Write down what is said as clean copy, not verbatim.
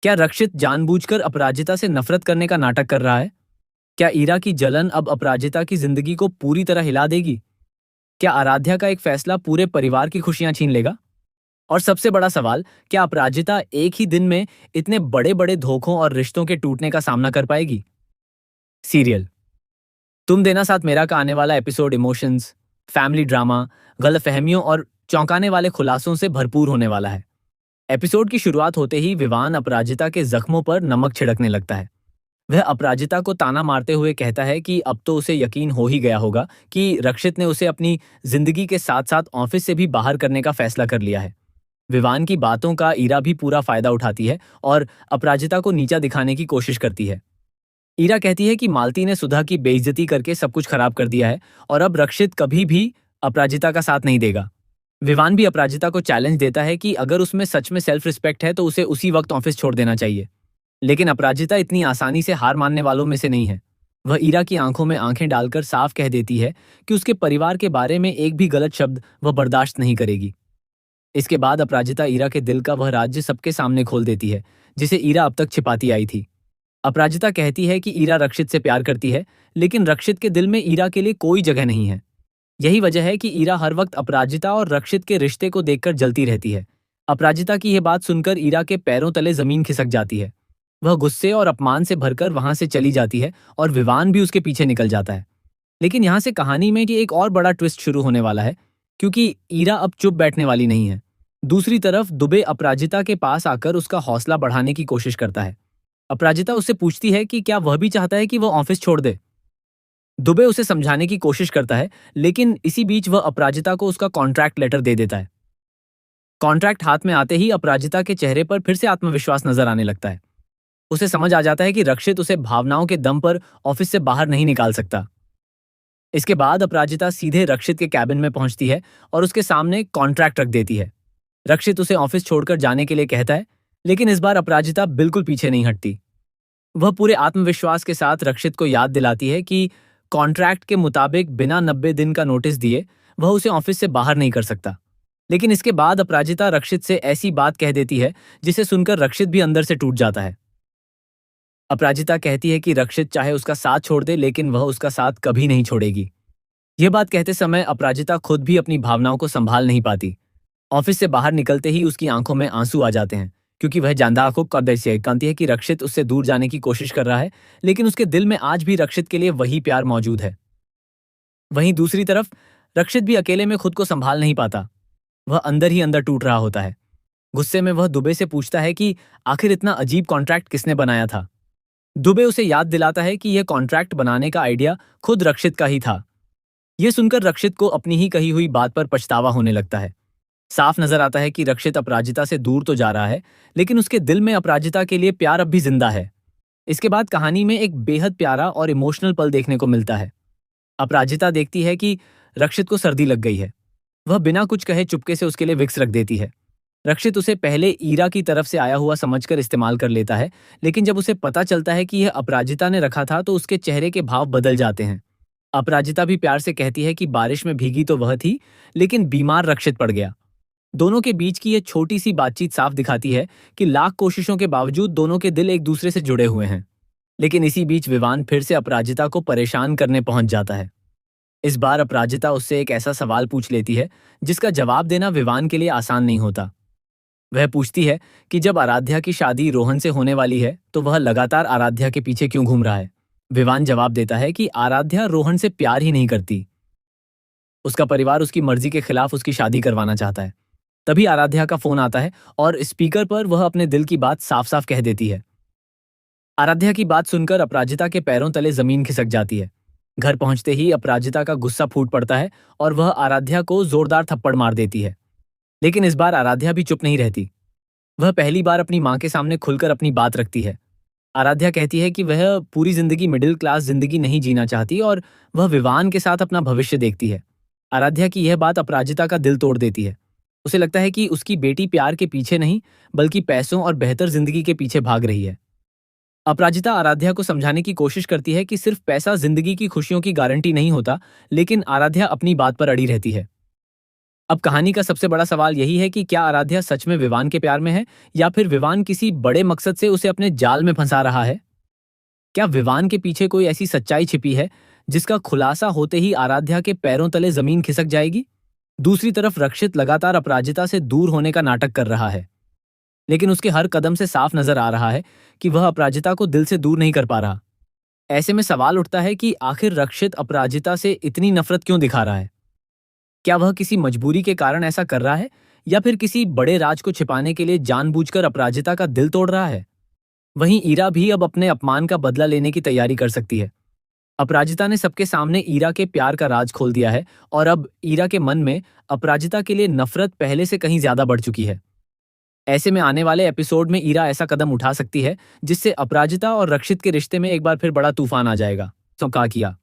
क्या रक्षित जानबूझकर अपराजिता से नफरत करने का नाटक कर रहा है? क्या ईरा की जलन अब अपराजिता की जिंदगी को पूरी तरह हिला देगी? क्या आराध्या का एक फैसला पूरे परिवार की खुशियां छीन लेगा? और सबसे बड़ा सवाल, क्या अपराजिता एक ही दिन में इतने बड़े बड़े धोखों और रिश्तों के टूटने का सामना कर पाएगी? सीरियल तुम देना साथ मेरा का आने वाला एपिसोड इमोशंस, फैमिली ड्रामा, गलतफहमियों और चौंकाने वाले खुलासों से भरपूर होने वाला है। एपिसोड की शुरुआत होते ही विवान अपराजिता के जख्मों पर नमक छिड़कने लगता है। वह अपराजिता को ताना मारते हुए कहता है कि अब तो उसे यकीन हो ही गया होगा कि रक्षित ने उसे अपनी जिंदगी के साथ साथ ऑफिस से भी बाहर करने का फैसला कर लिया है। विवान की बातों का ईरा भी पूरा फायदा उठाती है और अपराजिता को नीचा दिखाने की कोशिश करती है। ईरा कहती है कि मालती ने सुधा की बेइज्जती करके सब कुछ खराब कर दिया है और अब रक्षित कभी भी अपराजिता का साथ नहीं देगा। विवान भी अपराजिता को चैलेंज देता है कि अगर उसमें सच में सेल्फ रिस्पेक्ट है तो उसे उसी वक्त ऑफिस छोड़ देना चाहिए। लेकिन अपराजिता इतनी आसानी से हार मानने वालों में से नहीं है। वह ईरा की आंखों में आंखें डालकर साफ कह देती है कि उसके परिवार के बारे में एक भी गलत शब्द वह बर्दाश्त नहीं करेगी। इसके बाद अपराजिता ईरा के दिल का वह राज्य सबके सामने खोल देती है जिसे ईरा अब तक छिपाती आई थी। अपराजिता कहती है कि ईरा रक्षित से प्यार करती है, लेकिन रक्षित के दिल में ईरा के लिए कोई जगह नहीं है। यही वजह है कि ईरा हर वक्त अपराजिता और रक्षित के रिश्ते को देखकर जलती रहती है। अपराजिता की यह बात सुनकर ईरा के पैरों तले जमीन खिसक जाती है। वह गुस्से और अपमान से भरकर वहां से चली जाती है और विवान भी उसके पीछे निकल जाता है। लेकिन यहाँ से कहानी में ये एक और बड़ा ट्विस्ट शुरू होने वाला है, क्योंकि ईरा अब चुप बैठने वाली नहीं है। दूसरी तरफ दुबे अपराजिता के पास आकर उसका हौसला बढ़ाने की कोशिश करता है। अपराजिता उससे पूछती है कि क्या वह भी चाहता है कि वह ऑफिस छोड़ दे। दुबे उसे समझाने की कोशिश करता है, लेकिन इसी बीच वह अपराजिता को उसका कॉन्ट्रैक्ट लेटर दे देता है। कॉन्ट्रैक्ट हाथ में आते ही अपराजिता के चेहरे पर फिर से आत्मविश्वास नजर आने लगता है। उसे समझ आ जाता है कि रक्षित उसे भावनाओं के दम पर ऑफिस से बाहर नहीं निकाल सकता। इसके बाद अपराजिता सीधे रक्षित के कैबिन में पहुंचती है और उसके सामने कॉन्ट्रैक्ट रख देती है। रक्षित उसे ऑफिस छोड़कर जाने के लिए कहता है, लेकिन इस बार अपराजिता बिल्कुल पीछे नहीं हटती। वह पूरे आत्मविश्वास के साथ रक्षित को याद दिलाती है कि कॉन्ट्रैक्ट के मुताबिक बिना 90 दिन का नोटिस दिए वह उसे ऑफिस से बाहर नहीं कर सकता। लेकिन इसके बाद अपराजिता रक्षित से ऐसी बात कह देती है जिसे सुनकर रक्षित भी अंदर से टूट जाता है। अपराजिता कहती है कि रक्षित चाहे उसका साथ छोड़ दे, लेकिन वह उसका साथ कभी नहीं छोड़ेगी। यह बात कहते समय अपराजिता खुद भी अपनी भावनाओं को संभाल नहीं पाती। ऑफिस से बाहर निकलते ही उसकी आंखों में आंसू आ जाते हैं, क्योंकि वह जानता को जानती है कि रक्षित उससे दूर जाने की कोशिश कर रहा है, लेकिन उसके दिल में आज भी रक्षित के लिए वही प्यार मौजूद है। वहीं दूसरी तरफ रक्षित भी अकेले में खुद को संभाल नहीं पाता। वह अंदर ही अंदर टूट रहा होता है। गुस्से में वह दुबे से पूछता है कि आखिर इतना अजीब कॉन्ट्रैक्ट किसने बनाया था। दुबे उसे याद दिलाता है कि यह कॉन्ट्रैक्ट बनाने का आइडिया खुद रक्षित का ही था। यह सुनकर रक्षित को अपनी ही कही हुई बात पर पछतावा होने लगता है। साफ नजर आता है कि रक्षित अपराजिता से दूर तो जा रहा है, लेकिन उसके दिल में अपराजिता के लिए प्यार अब भी जिंदा है। इसके बाद कहानी में एक बेहद प्यारा और इमोशनल पल देखने को मिलता है। अपराजिता देखती है कि रक्षित को सर्दी लग गई है। वह बिना कुछ कहे चुपके से उसके लिए विक्स रख देती है। रक्षित उसे पहले ईरा की तरफ से आया हुआ समझकर इस्तेमाल कर लेता है, लेकिन जब उसे पता चलता है कि यह अपराजिता ने रखा था तो उसके चेहरे के भाव बदल जाते हैं। अपराजिता भी प्यार से कहती है कि बारिश में भीगी तो वह थी, लेकिन बीमार रक्षित पड़ गया। दोनों के बीच की यह छोटी सी बातचीत साफ दिखाती है कि लाख कोशिशों के बावजूद दोनों के दिल एक दूसरे से जुड़े हुए हैं। लेकिन इसी बीच विवान फिर से अपराजिता को परेशान करने पहुंच जाता है। इस बार अपराजिता उससे एक ऐसा सवाल पूछ लेती है जिसका जवाब देना विवान के लिए आसान नहीं होता। वह पूछती है कि जब आराध्या की शादी रोहन से होने वाली है तो वह लगातार आराध्या के पीछे क्यों घूम रहा है। विवान जवाब देता है कि आराध्या रोहन से प्यार ही नहीं करती। उसका परिवार उसकी मर्जी के खिलाफ उसकी शादी करवाना चाहता है। तभी आराध्या का फोन आता है और स्पीकर पर वह अपने दिल की बात साफ साफ कह देती है। आराध्या की बात सुनकर अपराजिता के पैरों तले जमीन खिसक जाती है। घर पहुंचते ही अपराजिता का गुस्सा फूट पड़ता है और वह आराध्या को जोरदार थप्पड़ मार देती है। लेकिन इस बार आराध्या भी चुप नहीं रहती। वह पहली बार अपनी मां के सामने खुलकर अपनी बात रखती है। आराध्या कहती है कि वह पूरी जिंदगी मिडिल क्लास जिंदगी नहीं जीना चाहती और वह विवान के साथ अपना भविष्य देखती है। आराध्या की यह बात अपराजिता का दिल तोड़ देती है। उसे लगता है कि उसकी बेटी प्यार के पीछे नहीं, बल्कि पैसों और बेहतर जिंदगी के पीछे भाग रही है। अपराजिता आराध्या को समझाने की कोशिश करती है कि सिर्फ पैसा जिंदगी की खुशियों की गारंटी नहीं होता, लेकिन आराध्या अपनी बात पर अड़ी रहती है। अब कहानी का सबसे बड़ा सवाल यही है कि क्या आराध्या सच में विवान के प्यार में है, या फिर विवान किसी बड़े मकसद से उसे अपने जाल में फंसा रहा है। क्या विवान के पीछे कोई ऐसी सच्चाई छिपी है जिसका खुलासा होते ही आराध्या के पैरों तले जमीन खिसक जाएगी। दूसरी तरफ रक्षित लगातार अपराजिता से दूर होने का नाटक कर रहा है, लेकिन उसके हर कदम से साफ नजर आ रहा है कि वह अपराजिता को दिल से दूर नहीं कर पा रहा। ऐसे में सवाल उठता है कि आखिर रक्षित अपराजिता से इतनी नफरत क्यों दिखा रहा है। क्या वह किसी मजबूरी के कारण ऐसा कर रहा है, या फिर किसी बड़े राज को छिपाने के लिए जानबूझकर अपराजिता का दिल तोड़ रहा है। वहीं ईरा भी अब अपने अपमान का बदला लेने की तैयारी कर सकती है। अपराजिता ने सबके सामने ईरा के प्यार का राज खोल दिया है, और अब ईरा के मन में अपराजिता के लिए नफरत पहले से कहीं ज्यादा बढ़ चुकी है। ऐसे में आने वाले एपिसोड में ईरा ऐसा कदम उठा सकती है जिससे अपराजिता और रक्षित के रिश्ते में एक बार फिर बड़ा तूफान आ जाएगा। तो क्या किया